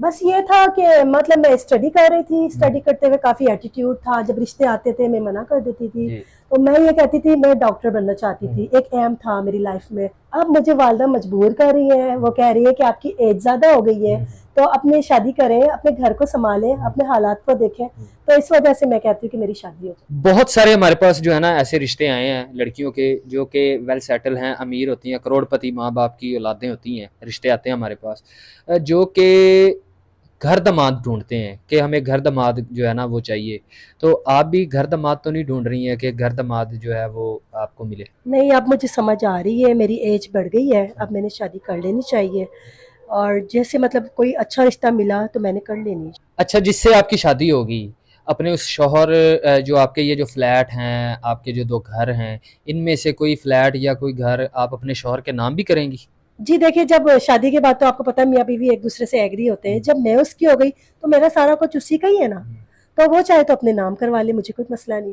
बस ये था कि मतलब मैं स्टडी कर रही थी, स्टडी करते हुए काफी एटीट्यूड था, जब रिश्ते आते थे मैं मना कर देती थी। जी। तो मैं ये कहती थी मैं डॉक्टर बनना चाहती थी, एक एम था मेरी लाइफ में। अब मुझे वालदा मजबूर कर रही है, वो कह रही है कि आपकी एज ज्यादा हो गई है, तो अपने शादी करें, अपने घर को संभालें, अपने हालात को देखें। तो इस वजह से मैं कहती हूँ कि मेरी शादी हो जाए। बहुत सारे हमारे पास जो है ना ऐसे रिश्ते आए हैं लड़कियों के, जो कि वेल सेटल हैं, अमीर होती हैं, करोड़पति माँ बाप की औलादें होती हैं, रिश्ते आते हैं हमारे पास, जो कि घर दामाद ढूंढते हैं कि हमें घर दामाद जो है ना वो चाहिए। तो आप भी घर दामाद तो नहीं ढूंढ रही हैं कि घर दामाद जो है वो आपको मिले? नहीं, अब मुझे समझ आ रही है, मेरी एज बढ़ गई है, अब मैंने शादी कर लेनी चाहिए। और जैसे मतलब कोई अच्छा रिश्ता मिला तो मैंने कर लेनी। अच्छा, जिससे आपकी शादी होगी, अपने उस शौहर जो आपके ये जो फ्लैट हैं, आपके जो दो घर हैं, इनमें से कोई फ्लैट या कोई घर आप अपने शौहर के नाम भी करेंगी? जी देखिए, जब शादी के बाद तो आपको पता है मियाँ बीवी एक दूसरे से एग्री होते हैं। जब मैं उसकी हो गई तो मेरा सारा कुछ उसी का ही है ना। तो वो चाहे तो अपने नाम करवा ले, मुझे कोई मसला नहीं।